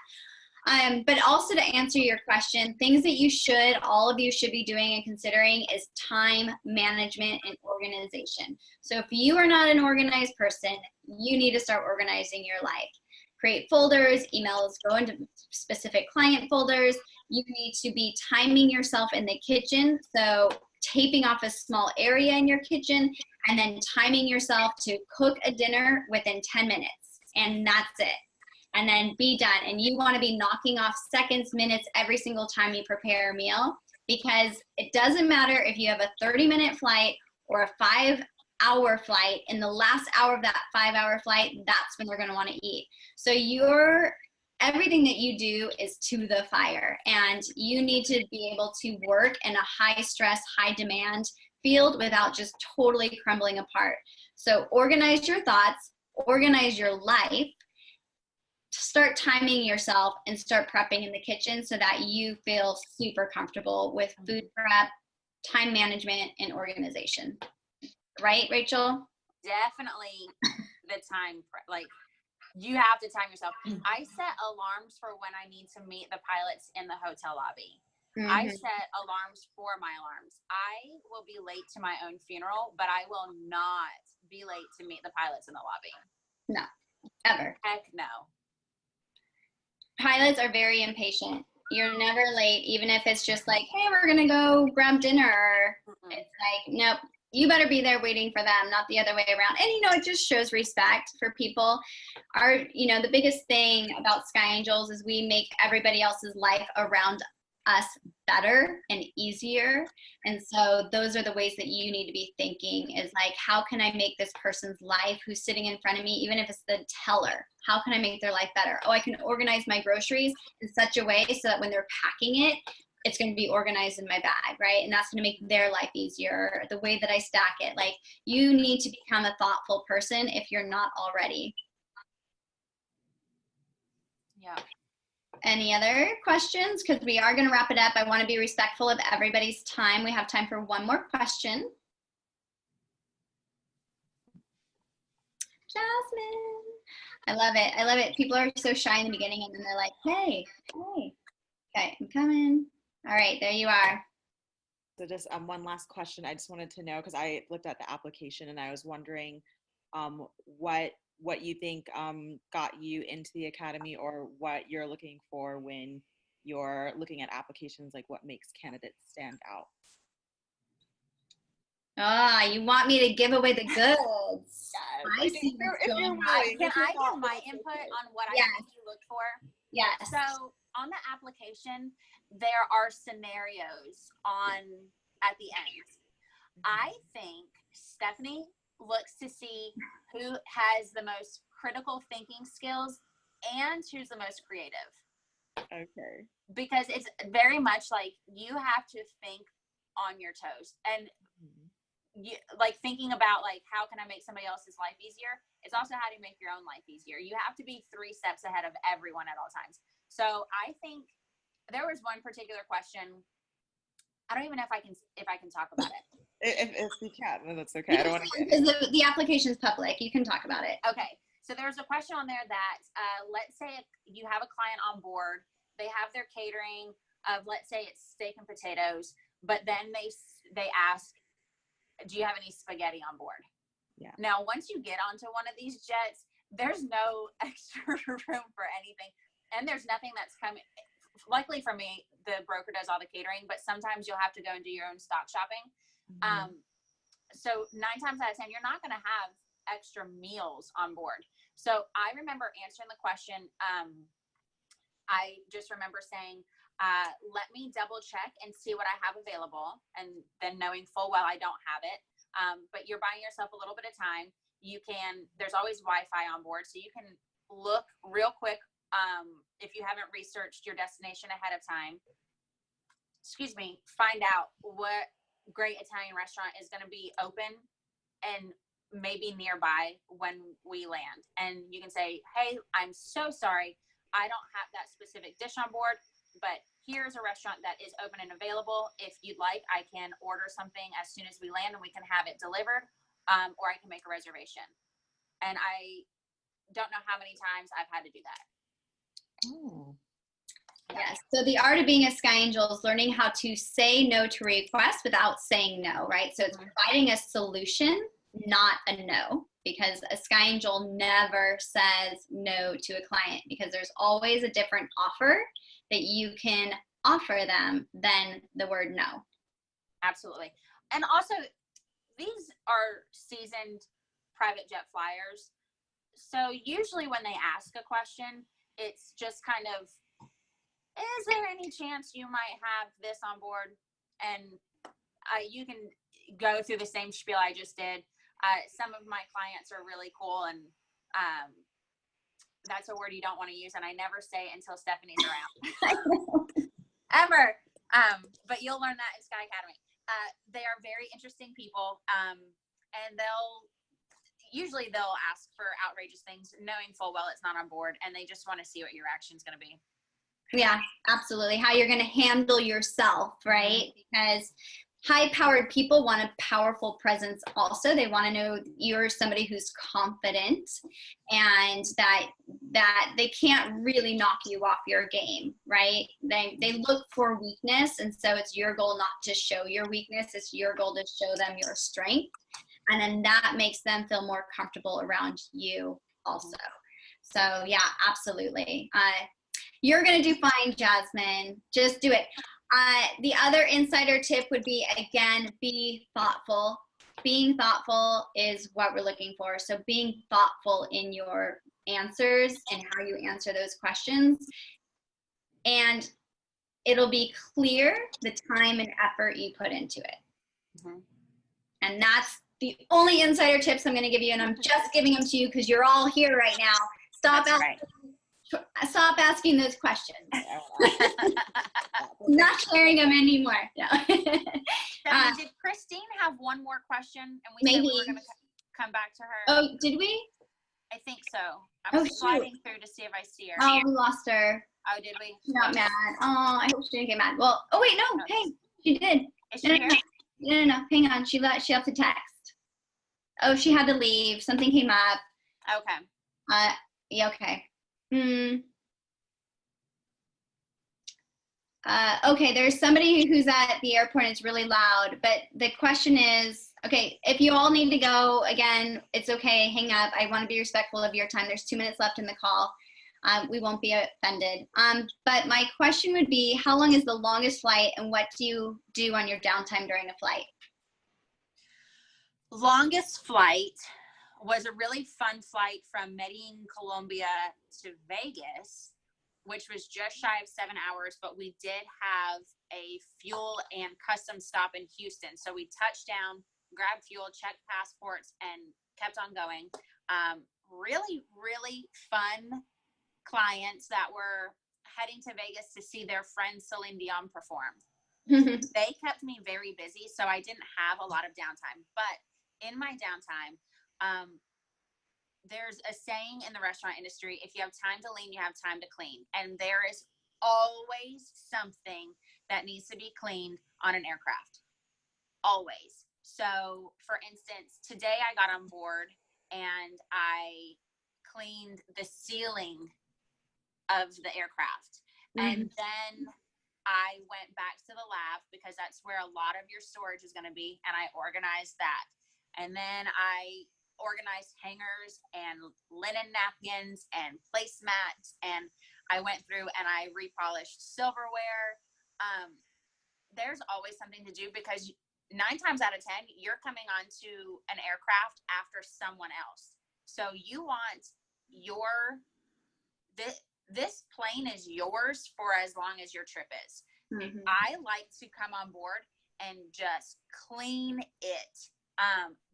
But also, to answer your question, things that all of you should be doing and considering is time management and organization. So if you are not an organized person, you need to start organizing your life. Create folders, emails, go into specific client folders. You need to be timing yourself in the kitchen. So taping off a small area in your kitchen and then timing yourself to cook a dinner within 10 minutes. And that's it. And then be done. And you want to be knocking off seconds, minutes every single time you prepare a meal, because it doesn't matter if you have a 30-minute flight or a 5-hour flight. In the last hour of that 5-hour flight, that's when they're going to want to eat. So everything that you do is to the fire, and you need to be able to work in a high stress, high demand field without just totally crumbling apart. So organize your thoughts, organize your life, start timing yourself, and start prepping in the kitchen so that you feel super comfortable with food prep, time management, and organization. Right, Rachel? Definitely the time, like, you have to time yourself. I set alarms for when I need to meet the pilots in the hotel lobby. I set alarms for my alarms. I will be late to my own funeral, but I will not be late to meet the pilots in the lobby. No, ever. Heck no. Pilots are very impatient. You're never late, even if it's just like, "Hey, we're going to go grab dinner." It's like, nope, you better be there waiting for them, not the other way around. And, it just shows respect for people. The biggest thing about SkyAngels is we make everybody else's life around us better and easier. And so those are the ways that you need to be thinking, is like, how can I make this person's life who's sitting in front of me, even if it's the teller, how can I make their life better? Oh, I can organize my groceries in such a way so that when they're packing it, it's going to be organized in my bag, right? And that's going to make their life easier. The way that I stack it, like, you need to become a thoughtful person if you're not already. Yeah. Any other questions? Because we are going to wrap it up. I want to be respectful of everybody's time. We have time for one more question. Jasmine. I love it. I love it. People are so shy in the beginning, and then they're like, hey, hey. Okay, I'm coming. All right, there you are. So just one last question. I just wanted to know, because I looked at the application and I was wondering what you think got you into the academy, or what you're looking for when you're looking at applications, like what makes candidates stand out. Ah, you want me to give away the goods. I see what's going on. Can I give my input on what I think you look for? Yes. So on the application, there are scenarios at the end. I think Stephanie looks to see who has the most critical thinking skills and who's the most creative. Okay. Because it's very much like you have to think on your toes, and you, like, thinking about like, how can I make somebody else's life easier? It's also how do you make your own life easier. You have to be 3 steps ahead of everyone at all times. So I think there was one particular question. I don't even know if I can talk about it. If you can, then that's okay. I don't want to get the application's public. You can talk about it. Okay. So there's a question on there that let's say you have a client on board. They have their catering of, let's say it's steak and potatoes, but then they ask, do you have any spaghetti on board? Yeah. Now, once you get onto one of these jets, there's no extra room for anything. And there's nothing that's coming. Luckily for me, the broker does all the catering, but sometimes you'll have to go and do your own stock shopping. So 9 times out of 10, you're not going to have extra meals on board. So I remember answering the question. I just remember saying, let me double check and see what I have available, and then knowing full well I don't have it. But you're buying yourself a little bit of time. There's always Wi-Fi on board, so you can look real quick if you haven't researched your destination ahead of time. Find out what great Italian restaurant is going to be open and maybe nearby when we land. And you can say, hey, I'm so sorry, I don't have that specific dish on board, but here's a restaurant that is open and available. If you'd like, I can order something as soon as we land and we can have it delivered, or I can make a reservation. And I don't know how many times I've had to do that. Oh. Yes. So the art of being a Sky Angel is learning how to say no to requests without saying no, right? So it's providing a solution, not a no, because a Sky Angel never says no to a client, because there's always a different offer that you can offer them than the word no. Absolutely. And also, these are seasoned private jet flyers. So usually when they ask a question, it's just kind of, is there any chance you might have this on board? And you can go through the same spiel I just did. Some of my clients are really cool, and that's a word you don't want to use, and I never say it until Stephanie's around. Ever. But you'll learn that in SKYacademy. They are very interesting people, and usually they'll ask for outrageous things, knowing full well it's not on board, and they just want to see what your reaction's going to be. Yeah, absolutely. How you're going to handle yourself, right? Because high-powered people want a powerful presence also. They want to know you're somebody who's confident, and that they can't really knock you off your game, right? They look for weakness, and so it's your goal not to show your weakness. It's your goal to show them your strength, and then that makes them feel more comfortable around you also. So yeah, absolutely. You're going to do fine, Jasmine. Just do it. The other insider tip would be, again, be thoughtful. Being thoughtful is what we're looking for. So being thoughtful in your answers and how you answer those questions. And it'll be clear the time and effort you put into it. And that's the only insider tips I'm going to give you. And I'm just giving them to you because you're all here right now. Stop asking those questions. Not sharing them anymore. No. Did Christine have one more question? And we said we were going to come back to her. Oh, did we? I think so. I'm sliding through to see if I see her. Oh, we lost her. Oh, did we? She got mad. Oh, I hope she didn't get mad. Well, oh wait, no, hey, she did. Is she here? No. Hang on. She left a text. Oh, she had to leave. Something came up. Okay. Yeah, okay. Okay, there's somebody who's at the airport and it's really loud, but the question is, okay, if you all need to go, again, it's okay, hang up. I want to be respectful of your time. There's 2 minutes left in the call. We won't be offended. But my question would be, how long is the longest flight and what do you do on your downtime during a flight? Longest flight was a really fun flight from Medellin, Colombia to Vegas, which was just shy of 7 hours, but we did have a fuel and custom stop in Houston. So we touched down, grabbed fuel, checked passports, and kept on going. Really, really fun clients that were heading to Vegas to see their friend Celine Dion perform. They kept me very busy, so I didn't have a lot of downtime. But in my downtime, there's a saying in the restaurant industry, if you have time to lean, you have time to clean. And there is always something that needs to be cleaned on an aircraft. Always. So, for instance, today I got on board and I cleaned the ceiling of the aircraft. And then I went back to the lab because that's where a lot of your storage is going to be. And I organized that. And then I organized hangers and linen napkins and placemats, and I went through and I repolished silverware. There's always something to do because 9 times out of 10 you're coming onto an aircraft after someone else, so you want this plane is yours for as long as your trip is. I like to come on board and just clean it.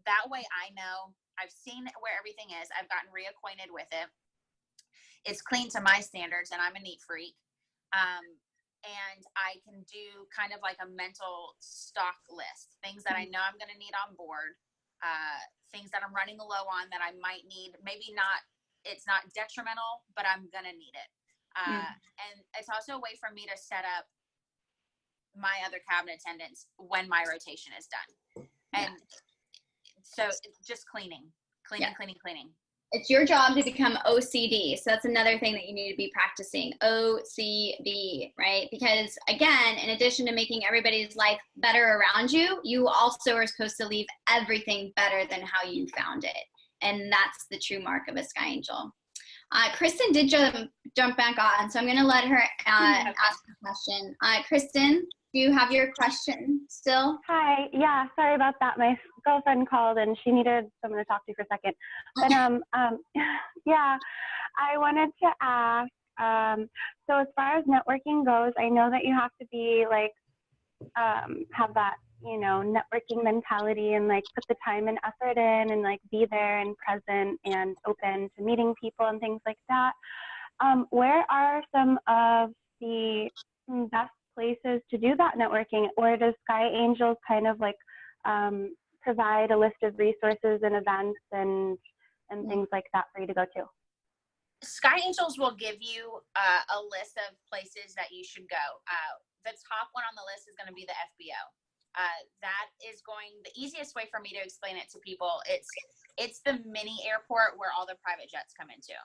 That way I know I've seen where everything is. I've gotten reacquainted with it. It's clean to my standards, and I'm a neat freak. And I can do kind of like a mental stock list, things that I know I'm going to need on board, things that I'm running low on that I might need. Maybe not, it's not detrimental, but I'm going to need it. And it's also a way for me to set up my other cabin attendants when my rotation is done. And so it's just cleaning. It's your job to become OCD. So that's another thing that you need to be practicing, OCD, right? Because again, in addition to making everybody's life better around you, you also are supposed to leave everything better than how you found it. And that's the true mark of a Sky Angel. Kristen did jump back on, so I'm going to let her ask a question. Kristen, do you have your question still? Hi. Yeah, sorry about that. My girlfriend called and she needed someone to talk to for a second. But yeah, I wanted to ask, so as far as networking goes, I know that you have to be like, have that, you know, networking mentality and like put the time and effort in and like be there and present and open to meeting people and things like that. Where are some of the best places to do that networking, or does Sky Angels kind of like provide a list of resources and events and things like that for you to go to? Sky Angels will give you a list of places that you should go. The top one on the list is going to be the FBO. That is the easiest way for me to explain it to people. It's the mini airport where all the private jets come into.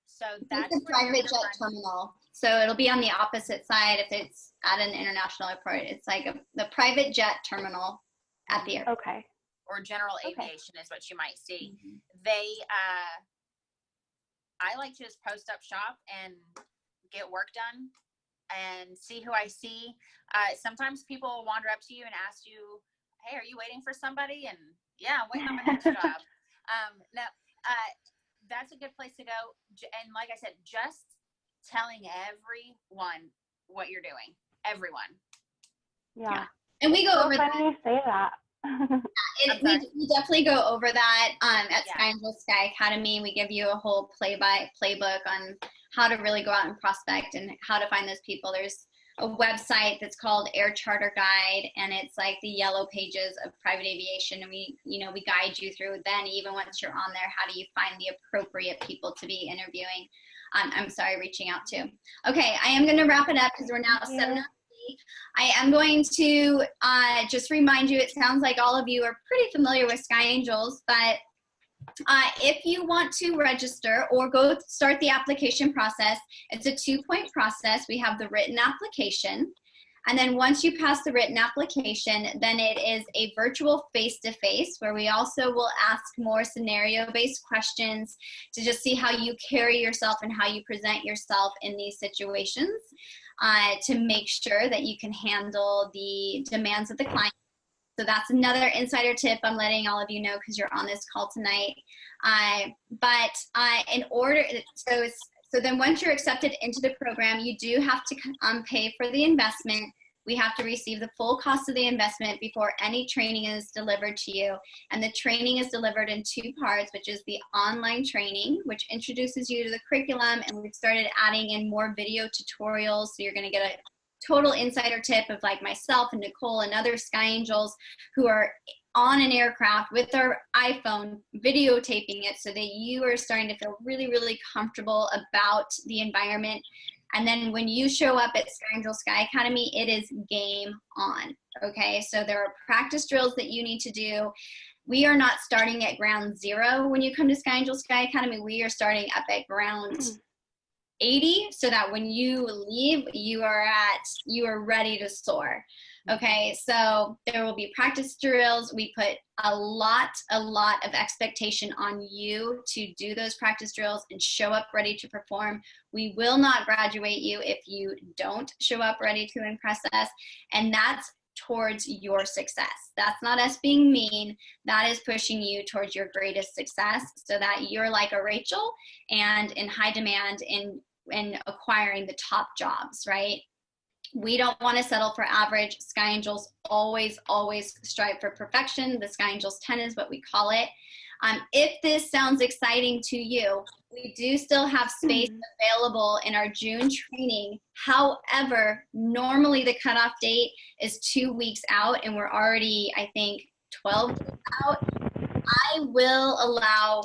So that's the private jet terminal. So it'll be on the opposite side if it's at an international airport. It's like the private jet terminal at the airport. Okay. Or general aviation is what you might see. I like to just post up shop and get work done and see who I see. Sometimes people will wander up to you and ask you, hey, are you waiting for somebody? And yeah, I'm waiting on my next job. That's a good place to go. And like I said, just telling everyone what you're doing. Everyone. Yeah. And we go over that. Funny you say that. We definitely go over that at SkyAngels SkyAcademy. We give you a whole playbook on how to really go out and prospect and how to find those people. There's a website that's called Air Charter Guide, and it's like the yellow pages of private aviation, and we guide you through. Then even once you're on there, how do you find the appropriate people to be interviewing? Reaching out to. Okay, I am going to wrap it up because we're now at 7:03. I am going to just remind you, it sounds like all of you are pretty familiar with SkyAngels, but if you want to register or go start the application process, it's a 2-point process. We have the written application. And then once you pass the written application, then it is a virtual face-to-face where we also will ask more scenario-based questions to just see how you carry yourself and how you present yourself in these situations to make sure that you can handle the demands of the client. So that's another insider tip I'm letting all of you know because you're on this call tonight. So then once you're accepted into the program, you do have to pay for the investment. We have to receive the full cost of the investment before any training is delivered to you. And the training is delivered in 2 parts, which is the online training, which introduces you to the curriculum. And we've started adding in more video tutorials. So you're going to get a total insider tip of like myself and Nicole and other SkyAngels who are on an aircraft with their iPhone videotaping it so that you are starting to feel really, really comfortable about the environment. And then when you show up at SkyAngels SkyAcademy, it is game on, okay? So there are practice drills that you need to do. We are not starting at ground zero when you come to SkyAngels SkyAcademy. We are starting up at ground 80 so that when you leave, you are ready to soar. Okay, so there will be practice drills. We put a lot of expectation on you to do those practice drills and show up ready to perform. We will not graduate you if you don't show up ready to impress us, and that's towards your success. That's not us being mean. That is pushing you towards your greatest success so that you're like a Rachel and in high demand in acquiring the top jobs, right? We don't want to settle for average. SkyAngels always strive for perfection. The SkyAngels 10 is what we call it. If this sounds exciting to you, we do still have space available in our June training. However, normally the cutoff date is 2 weeks out, and we're already, I think, 12 weeks out. I will allow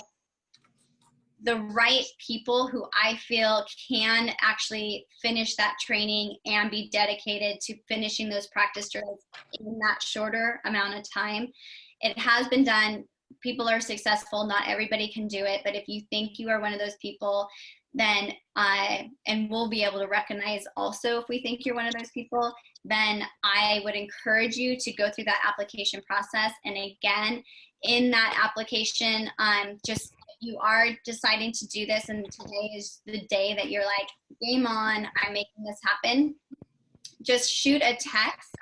the right people who I feel can actually finish that training and be dedicated to finishing those practice drills in that shorter amount of time. It has been done. People are successful. Not everybody can do it. But if you think you are one of those people, then, and we'll be able to recognize also if we think you're one of those people, then I would encourage you to go through that application process. And again, in that application, just you are deciding to do this and today is the day that you're like, game on, I'm making this happen, just shoot a text.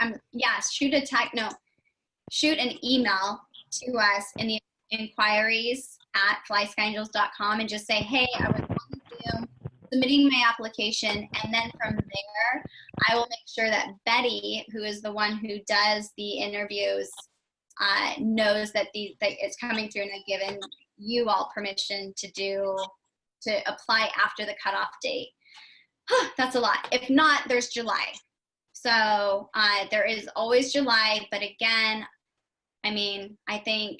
Shoot an email to us in the inquiries at flyskyangels.com and just say, hey, I was on Zoom submitting my application. And then from there, I will make sure that Betty, who is the one who does the interviews, knows that it's coming through and I've given you all permission to apply after the cutoff date. That's a lot. If not, there's July. So there is always July, but again, I mean, I think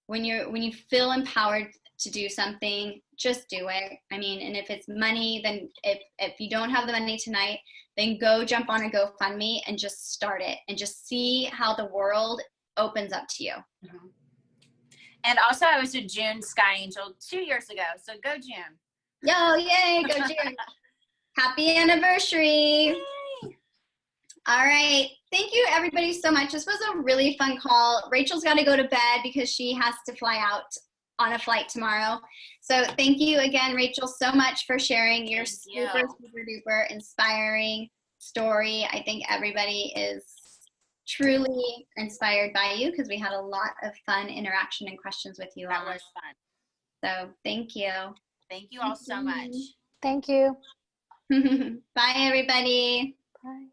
when you feel empowered to do something, just do it. I mean, and if it's money, then if you don't have the money tonight, then go jump on a GoFundMe and just start it and just see how the world opens up to you. Mm-hmm. And also, I was a June SkyAngel 2 years ago, so go June. Yo, yay, go June. Happy anniversary. Yay. All right. Thank you, everybody, so much. This was a really fun call. Rachel's got to go to bed because she has to fly out on a flight tomorrow. So thank you again, Rachel, so much for sharing your super duper inspiring story. I think everybody is truly inspired by you because we had a lot of fun interaction and questions with you. That was fun. So thank you. Thank you all so much. Thank you. Bye, everybody. Bye.